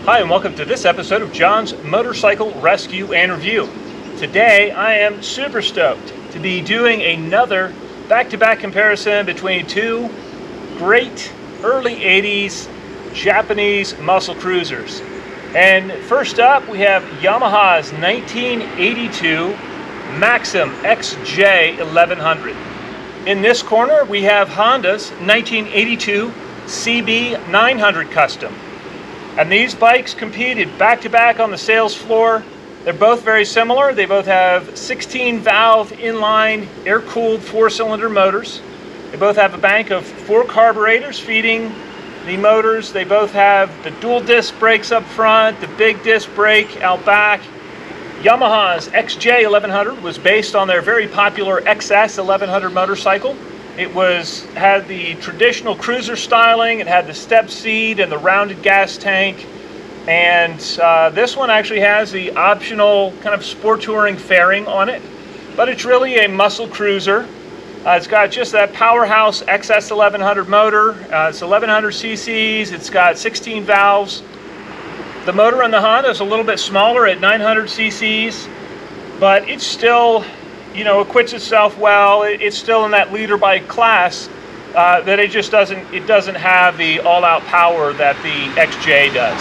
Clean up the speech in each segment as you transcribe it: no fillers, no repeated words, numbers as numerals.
Hi, and welcome to this episode of John's Motorcycle Rescue and Review. Today I am super stoked to be doing another back-to-back comparison between two great early 80s Japanese muscle cruisers. And first up we have Yamaha's 1982 Maxim XJ1100. In this corner we have Honda's 1982 CB900 Custom. And these bikes competed back-to-back on the sales floor. They're both very similar. They both have 16 valve inline air-cooled 4-cylinder motors. They both have a bank of 4 carburetors feeding the motors. They both have the dual disc brakes up front, the big disc brake out back. Yamaha's XJ1100 was based on their very popular XS1100 motorcycle. It had the traditional cruiser styling, it had the step seat and the rounded gas tank, and this one actually has the optional kind of sport touring fairing on it, but it's really a muscle cruiser. It's got just that powerhouse XS1100 motor. It's 1100 cc's, it's got 16 valves. The motor on the Honda is a little bit smaller at 900 cc's, but it's still, acquits itself well. It's still in that leader bike class, that it doesn't have the all-out power that the XJ does.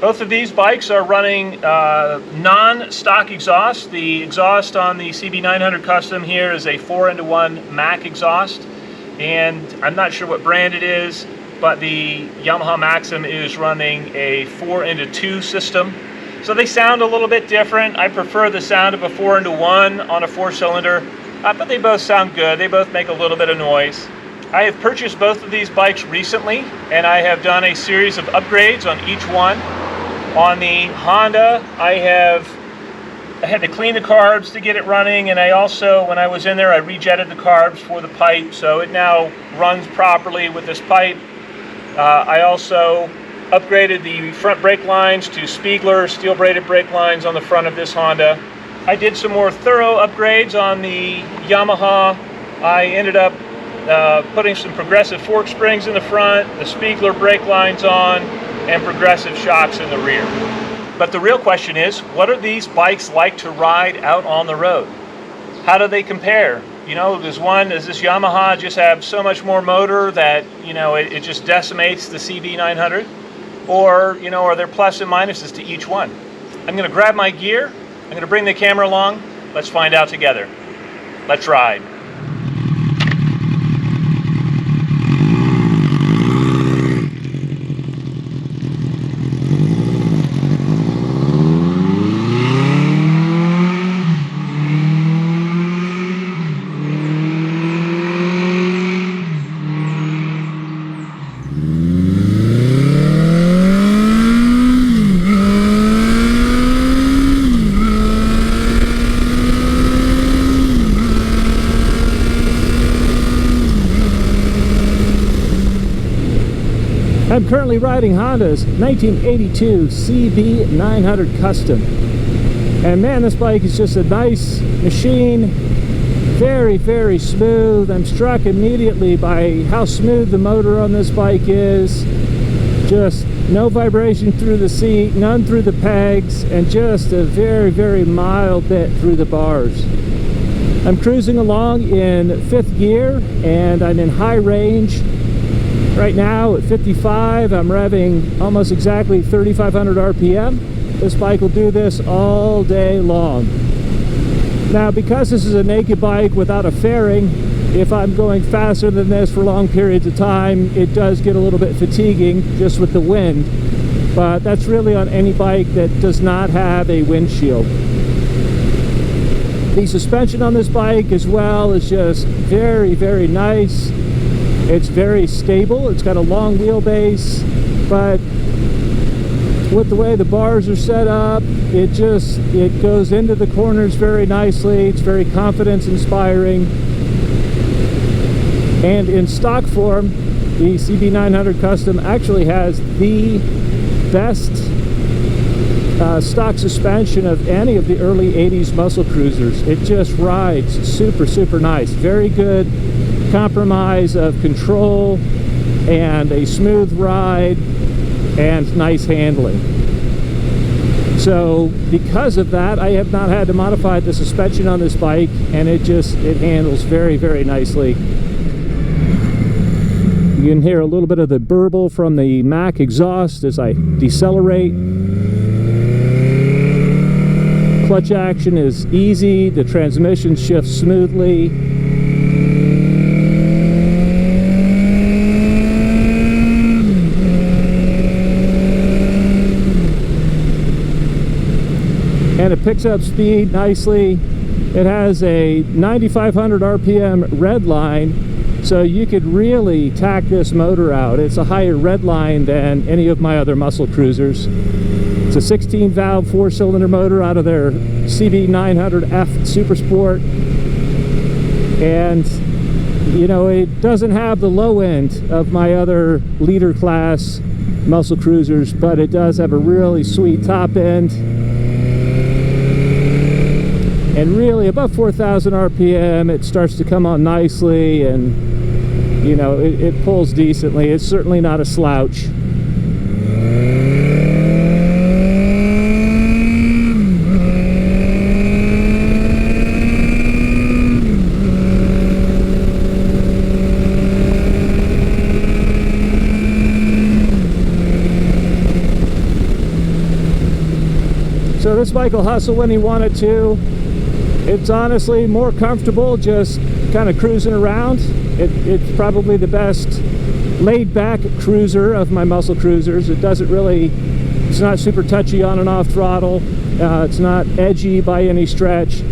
Both of these bikes are running non-stock exhaust. The exhaust on the CB900 Custom here is a 4-into-1 Mac exhaust, and I'm not sure what brand it is, but the Yamaha Maxim is running a 4-into-2 system. So they sound a little bit different. I prefer the sound of a 4-into-1 on a 4-cylinder, but they both sound good. They both make a little bit of noise. I have purchased both of these bikes recently, and I have done a series of upgrades on each one. On the Honda, I had to clean the carbs to get it running, and I also, when I was in there, I rejetted the carbs for the pipe, so it now runs properly with this pipe. I also upgraded the front brake lines to Spiegler steel braided brake lines on the front of this Honda. I did some more thorough upgrades on the Yamaha. I ended up putting some progressive fork springs in the front, the Spiegler brake lines on, and progressive shocks in the rear. But the real question is, what are these bikes like to ride out on the road? How do they compare? Does this Yamaha just have so much more motor that, it just decimates the CB900? Or, are there plus and minuses to each one? I'm going to grab my gear, I'm going to bring the camera along, let's find out together. Let's ride. I'm currently riding Honda's 1982 CB900 Custom. And man, this bike is just a nice machine. Very, very smooth. I'm struck immediately by how smooth the motor on this bike is. Just no vibration through the seat, none through the pegs, and just a very, very mild bit through the bars. I'm cruising along in 5th gear, and I'm in high range. Right now at 55, I'm revving almost exactly 3,500 RPM. This bike will do this all day long. Now, because this is a naked bike without a fairing, if I'm going faster than this for long periods of time, it does get a little bit fatiguing just with the wind. But that's really on any bike that does not have a windshield. The suspension on this bike as well is just very, very nice. It's very stable. It's got a long wheelbase, but with the way the bars are set up, it goes into the corners very nicely. It's very confidence inspiring. And in stock form, the CB900 Custom actually has the best stock suspension of any of the early 80s muscle cruisers. It just rides super, super nice. Very good compromise of control and a smooth ride and nice handling. So because of that, I have not had to modify the suspension on this bike, and it handles very, very nicely. You can hear a little bit of the burble from the Mac exhaust as I decelerate. Clutch action is easy, the transmission shifts smoothly. And it picks up speed nicely. It has a 9,500 RPM red line, so you could really tack this motor out. It's a higher red line than any of my other muscle cruisers. It's a 16 valve 4-cylinder motor out of their CB900F Super Sport, and you know, it doesn't have the low end of my other leader class muscle cruisers, but it does have a really sweet top end. And really, above 4,000 RPM, it starts to come on nicely, and you know, it pulls decently. It's certainly not a slouch. So this bike will hustle when you want it to. It's honestly more comfortable just kind of cruising around. It's probably the best laid-back cruiser of my muscle cruisers. It's not super touchy on and off throttle. It's not edgy by any stretch.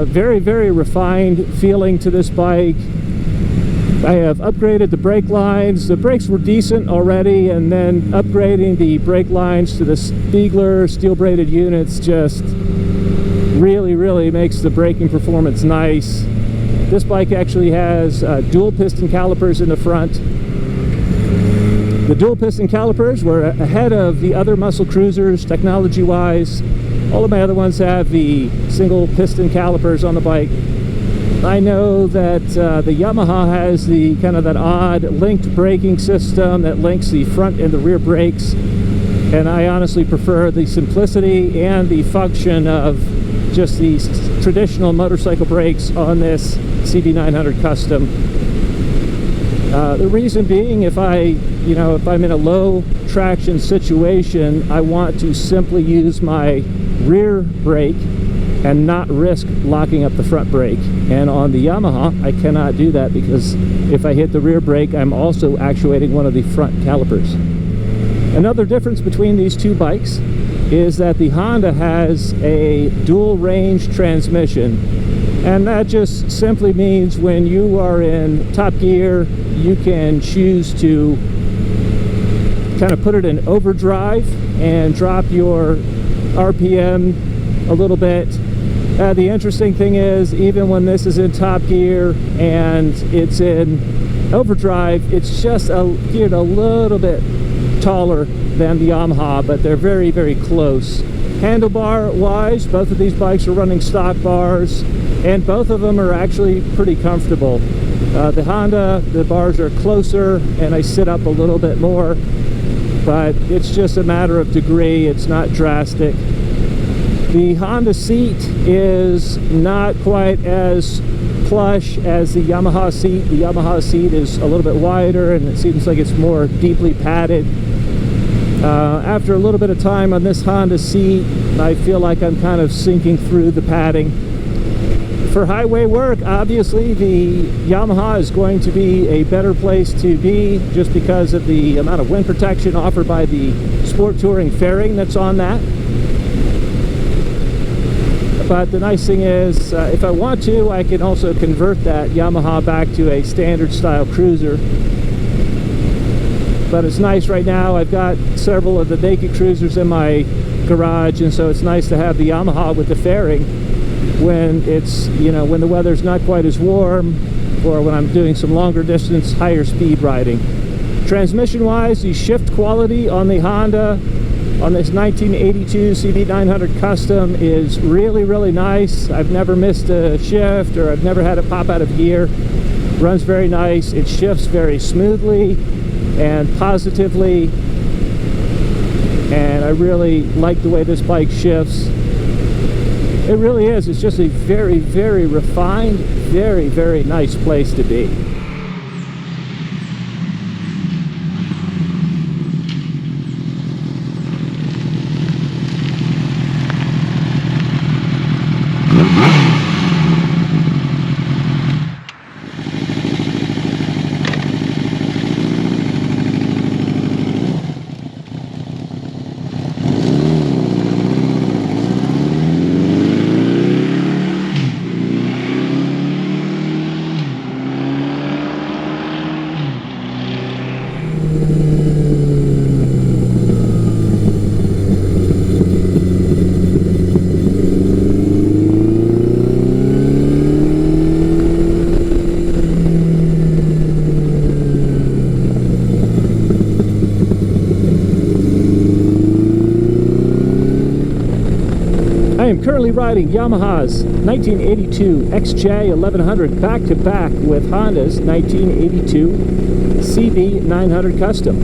Very, very refined feeling to this bike. I have upgraded the brake lines. The brakes were decent already, and then upgrading the brake lines to the Spiegler steel braided units just really makes the braking performance nice. This bike actually has dual piston calipers in the front. The dual piston calipers were ahead of the other muscle cruisers technology wise. All of my other ones have the single piston calipers on the bike. I know that the Yamaha has the kind of that odd linked braking system that links the front and the rear brakes, and I honestly prefer the simplicity and the function of just these traditional motorcycle brakes on this CB900 Custom. The reason being, if I'm in a low traction situation, I want to simply use my rear brake and not risk locking up the front brake. And on the Yamaha, I cannot do that, because if I hit the rear brake, I'm also actuating one of the front calipers. Another difference between these two bikes is that the Honda has a dual range transmission, and that just simply means when you are in top gear, you can choose to kind of put it in overdrive and drop your RPM a little bit. The interesting thing is, even when this is in top gear and it's in overdrive, it's just geared a little bit taller than the Yamaha, but they're very, very close. Handlebar wise, both of these bikes are running stock bars, and both of them are actually pretty comfortable. The Honda, the bars are closer and I sit up a little bit more, but it's just a matter of degree. It's not drastic. The Honda seat is not quite as plush as the Yamaha seat. The Yamaha seat is a little bit wider, and it seems like it's more deeply padded. After a little bit of time on this Honda seat, I feel like I'm kind of sinking through the padding. For highway work, obviously the Yamaha is going to be a better place to be, just because of the amount of wind protection offered by the Sport Touring fairing that's on that. But the nice thing is, if I want to, I can also convert that Yamaha back to a standard style cruiser. But it's nice right now. I've got several of the naked cruisers in my garage, and so it's nice to have the Yamaha with the fairing when it's, when the weather's not quite as warm, or when I'm doing some longer distance, higher speed riding. Transmission wise, the shift quality on the Honda on this 1982 CB900 Custom is really, really nice. I've never missed a shift, or I've never had it pop out of gear. Runs very nice. It shifts very smoothly and positively. and I really like the way this bike shifts. It really is. It's just a very, very refined, very, very nice place to be. I am currently riding Yamaha's 1982 XJ1100 back-to-back with Honda's 1982 CB900 Custom.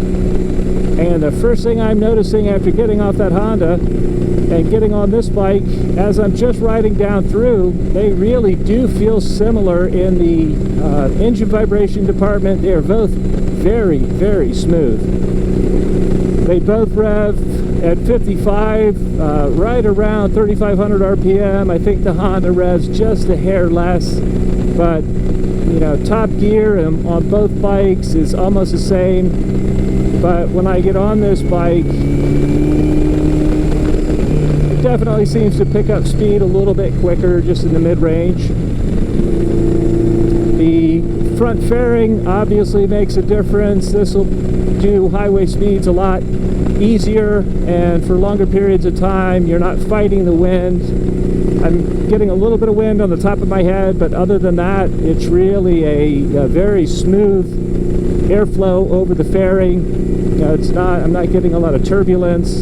And the first thing I'm noticing after getting off that Honda and getting on this bike, as I'm just riding down through, they really do feel similar in the engine vibration department. They are both very, very smooth. They both rev at 55, right around 3,500 RPM. I think the Honda revs just a hair less, but you know, top gear on both bikes is almost the same. But when I get on this bike, it definitely seems to pick up speed a little bit quicker, just in the mid-range. The front fairing obviously makes a difference. This will do highway speeds a lot easier, and for longer periods of time you're not fighting the wind. I'm getting a little bit of wind on the top of my head, but other than that, it's really a very smooth airflow over the fairing. You know, I'm not getting a lot of turbulence.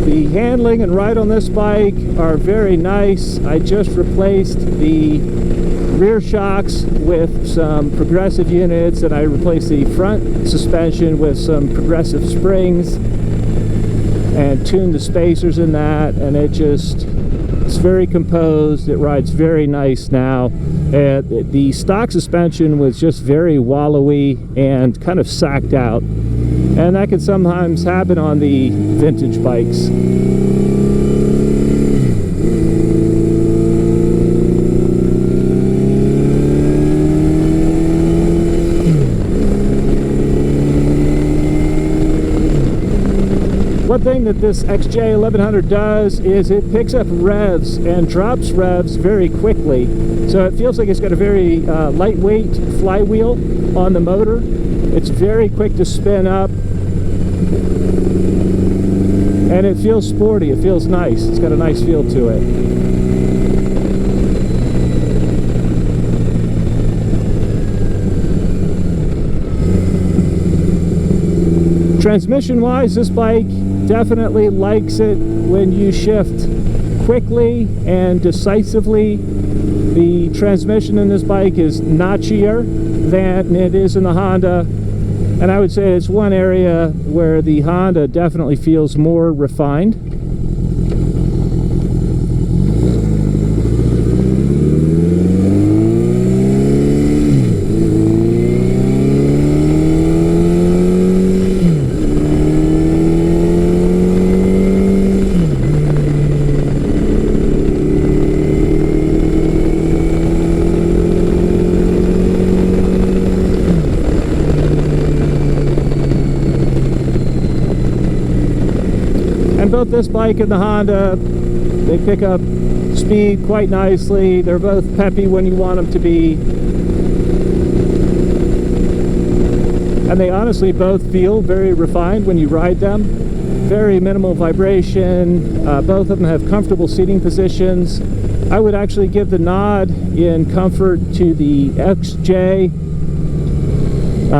The handling and ride on this bike are very nice. I just replaced the rear shocks with some progressive units, and I replaced the front suspension with some progressive springs and tuned the spacers in that, and it's very composed. It rides very nice now. The stock suspension was just very wallowy and kind of sacked out, and that can sometimes happen on the vintage bikes. One thing that this XJ1100 does is it picks up revs and drops revs very quickly. So it feels like it's got a very lightweight flywheel on the motor. It's very quick to spin up, and it feels sporty. It feels nice. It's got a nice feel to it. Transmission-wise, this bike definitely likes it when you shift quickly and decisively. The transmission in this bike is notchier than it is in the Honda, and I would say it's one area where the Honda definitely feels more refined. Both this bike and the Honda, they pick up speed quite nicely. They're both peppy when you want them to be, and they honestly both feel very refined when you ride them. Very minimal vibration. Both of them have comfortable seating positions. I would actually give the nod in comfort to the XJ.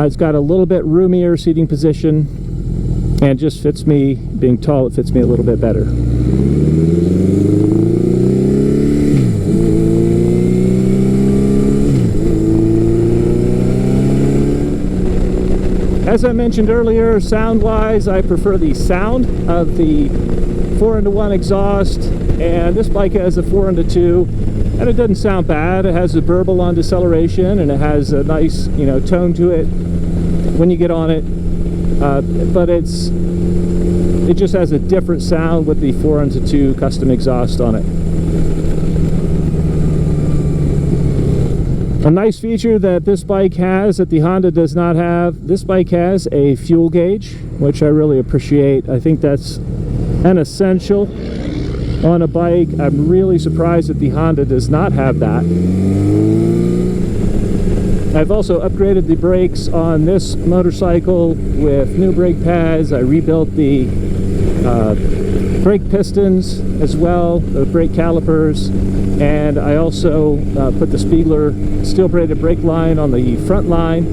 It's got a little bit roomier seating position, and just fits me, being tall, it fits me a little bit better. As I mentioned earlier, sound-wise, I prefer the sound of the 4-into-1 exhaust, and this bike has a 4-into-2, and it doesn't sound bad. It has a burble on deceleration, and it has a nice, you know, tone to it when you get on it. But it just has a different sound with the 4-into-2 custom exhaust on it. A nice feature that this bike has that the Honda does not have, this bike has a fuel gauge, which I really appreciate. I think that's an essential on a bike. I'm really surprised that the Honda does not have that. I've also upgraded the brakes on this motorcycle with new brake pads. I rebuilt the brake pistons as well, the brake calipers, and I also put the Spiegler steel braided brake line on the front line,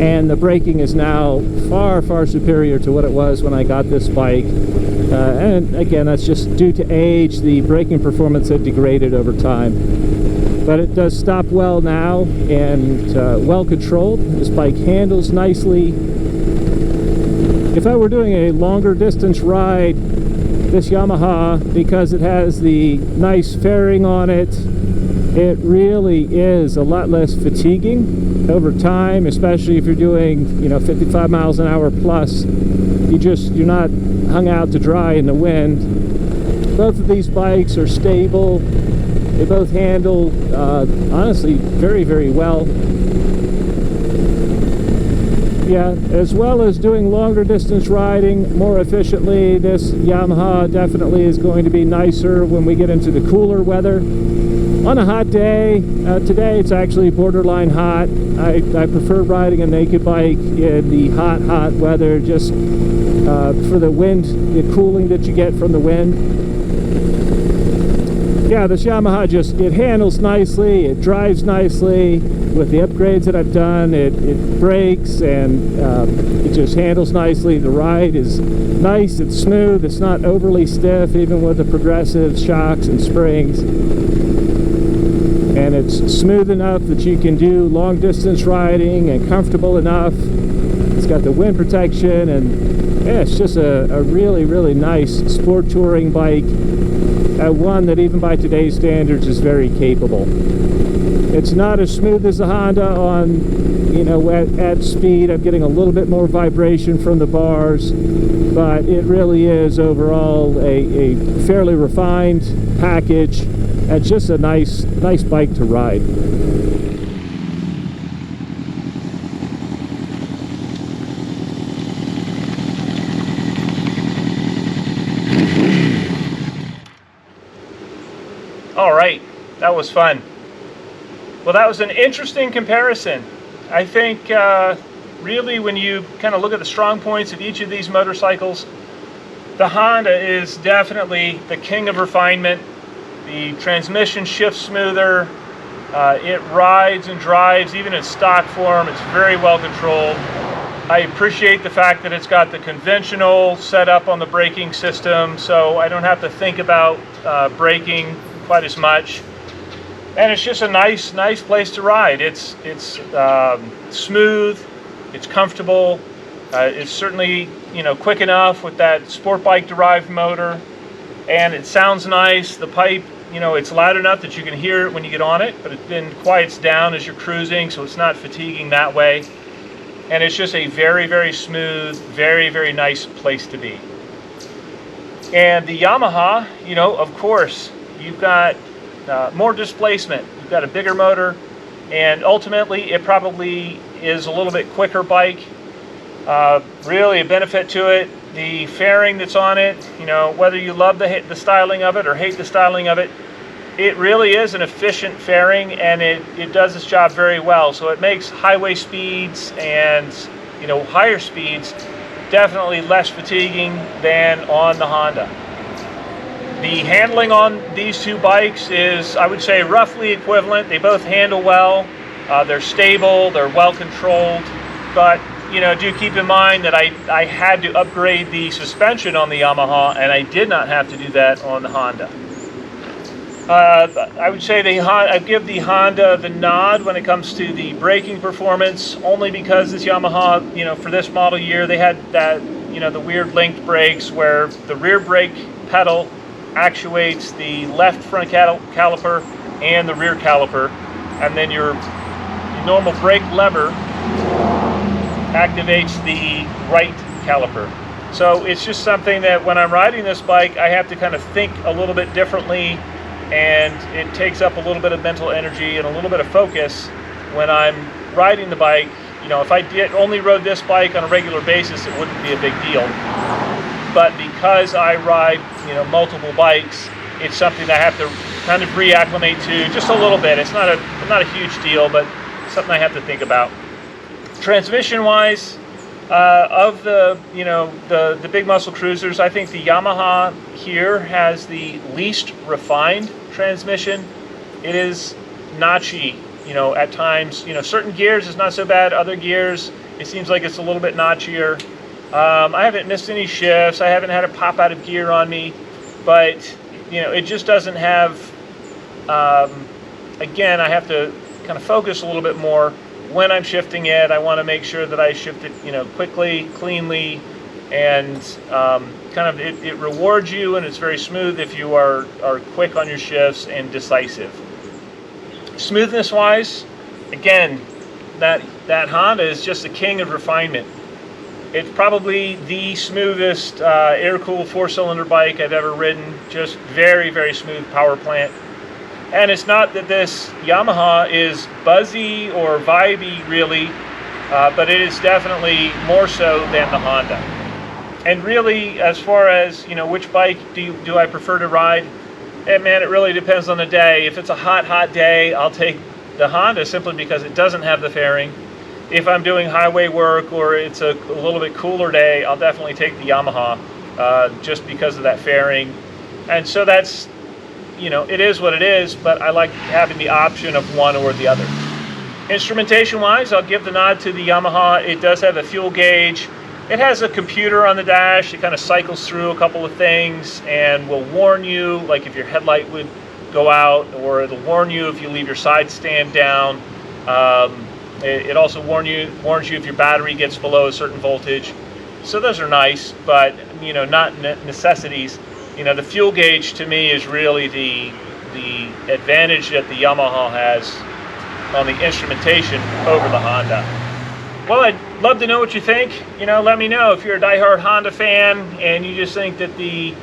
and the braking is now far superior to what it was when I got this bike. And again, that's just due to age. The braking performance had degraded over time, but it does stop well now and well controlled. This bike handles nicely. If I were doing a longer distance ride, this Yamaha, because it has the nice fairing on it, it really is a lot less fatiguing over time, especially if you're doing, you know, 55 miles an hour plus. You're not hung out to dry in the wind. Both of these bikes are stable. They both handle, honestly, very well. Yeah, as well as doing longer distance riding more efficiently, this Yamaha definitely is going to be nicer when we get into the cooler weather. On a hot day, today it's actually borderline hot. I prefer riding a naked bike in the hot weather, just for the wind, the cooling that you get from the wind. Yeah, this Yamaha it handles nicely, it drives nicely. With the upgrades that I've done, it brakes, and it just handles nicely. The ride is nice, it's smooth, it's not overly stiff, even with the progressive shocks and springs. And it's smooth enough that you can do long distance riding and comfortable enough. It's got the wind protection, and yeah, it's just a really nice sport touring bike. One that even by today's standards is very capable. It's not as smooth as the Honda on, you know, at speed. I'm getting a little bit more vibration from the bars, but it really is overall a fairly refined package and just a nice bike to ride. All right, that was fun. Well, that was an interesting comparison. I think really when you kind of look at the strong points of each of these motorcycles, the Honda is definitely the king of refinement. The transmission shifts smoother. It rides and drives even in stock form. It's very well controlled. I appreciate the fact that it's got the conventional setup on the braking system, so I don't have to think about braking quite as much. And it's just a nice place to ride. It's smooth, it's comfortable, it's certainly, you know, quick enough with that sport bike derived motor, and it sounds nice. The pipe, you know, it's loud enough that you can hear it when you get on it, but it then quiets down as you're cruising, so it's not fatiguing that way. And it's just a very smooth, very nice place to be. And the Yamaha, you know, of course, you've got more displacement, you've got a bigger motor, and ultimately it probably is a little bit quicker bike. Really a benefit to it, the fairing that's on it, you know, whether you love the styling of it or hate the styling of it, it really is an efficient fairing, and it does its job very well. So it makes highway speeds and, you know, higher speeds definitely less fatiguing than on the Honda. The handling on these two bikes is, I would say, roughly equivalent. They both handle well, they're stable, they're well controlled, but you know, do keep in mind that I had to upgrade the suspension on the Yamaha, and I did not have to do that on the Honda. I would say I give the Honda the nod when it comes to the braking performance, only because this Yamaha, you know, for this model year, they had that, you know, the weird linked brakes where the rear brake pedal actuates the left front caliper and the rear caliper, and then your normal brake lever activates the right caliper. So it's just something that when I'm riding this bike, I have to kind of think a little bit differently, and it takes up a little bit of mental energy and a little bit of focus when I'm riding the bike. You know, if I only rode this bike on a regular basis, it wouldn't be a big deal. But because I ride, you know, multiple bikes, it's something I have to kind of reacclimate to just a little bit. It's not a huge deal, but something I have to think about. Transmission-wise, of the, you know, the big muscle cruisers, I think the Yamaha here has the least refined transmission. It is notchy, you know, at times. You know, certain gears is not so bad. Other gears, it seems like it's a little bit notchier. I haven't missed any shifts. I haven't had a pop out of gear on me, but you know, it just doesn't have. Again, I have to kind of focus a little bit more when I'm shifting it. I want to make sure that I shift it, you know, quickly, cleanly, and kind of it rewards you, and it's very smooth if you are quick on your shifts and decisive. Smoothness wise, again, that Honda is just the king of refinement. It's probably the smoothest air-cooled 4-cylinder bike I've ever ridden. Just very, very smooth power plant. And it's not that this Yamaha is buzzy or vibey, really, but it is definitely more so than the Honda. And really, as far as, you know, which bike do I prefer to ride, man, it really depends on the day. If it's a hot day, I'll take the Honda simply because it doesn't have the fairing. If I'm doing highway work or it's a little bit cooler day, I'll definitely take the Yamaha just because of that fairing. And so that's, you know, it is what it is, but I like having the option of one or the other. Instrumentation wise, I'll give the nod to the Yamaha. It does have a fuel gauge. It has a computer on the dash. It kind of cycles through a couple of things and will warn you, like if your headlight would go out, or it'll warn you if you leave your side stand down. It also warns you if your battery gets below a certain voltage. So those are nice, but you know, not necessities. You know, the fuel gauge to me is really the advantage that the Yamaha has on the instrumentation over the Honda. Well, I'd love to know what you think. You know, let me know if you're a diehard Honda fan and you just think that the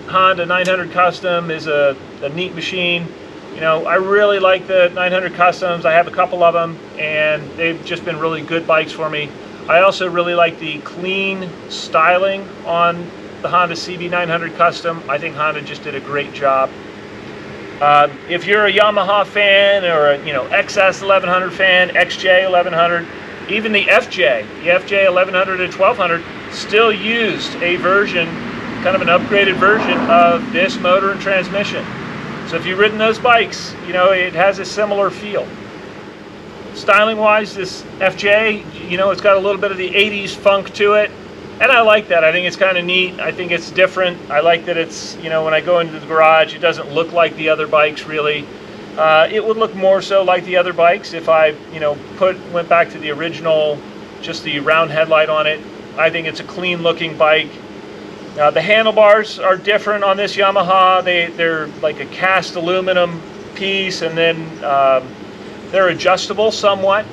Honda 900 Custom is a neat machine. You know, I really like the 900 Customs. I have a couple of them, and they've just been really good bikes for me. I also really like the clean styling on the Honda CB900 Custom. I think Honda just did a great job. If you're a Yamaha fan or a, you know, XS1100 fan, XJ1100, even the FJ, the XJ1100 and 1200 still used a version, kind of an upgraded version of this motor and transmission. So if you've ridden those bikes, you know, it has a similar feel. Styling wise, this FJ, you know, it's got a little bit of the 80s funk to it. And I like that. I think it's kind of neat. I think it's different. I like that it's, you know, when I go into the garage, it doesn't look like the other bikes really. It would look more so like the other bikes if I, you know, went back to the original, just the round headlight on it. I think it's a clean looking bike. The handlebars are different on this Yamaha. They're like a cast aluminum piece, and then they're adjustable somewhat.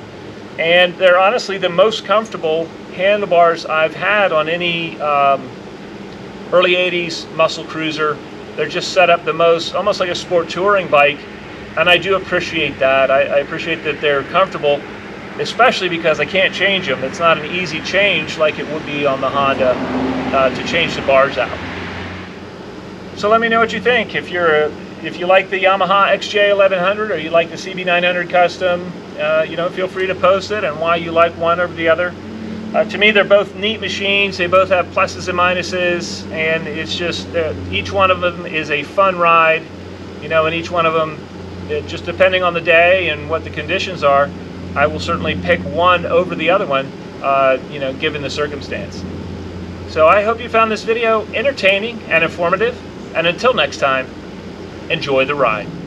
And they're honestly the most comfortable handlebars I've had on any early 80s muscle cruiser. They're just set up the most, almost like a sport touring bike, and I do appreciate that. I appreciate that they're comfortable, especially because I can't change them. It's not an easy change like it would be on the Honda to change the bars out. So let me know what you think. If you like the Yamaha XJ1100 or you like the CB900 Custom, you know, feel free to post it and why you like one over the other. To me, they're both neat machines. They both have pluses and minuses, and it's just each one of them is a fun ride, you know, and each one of them, just depending on the day and what the conditions are, I will certainly pick one over the other one, you know, given the circumstance. So I hope you found this video entertaining and informative, and until next time, Enjoy the ride.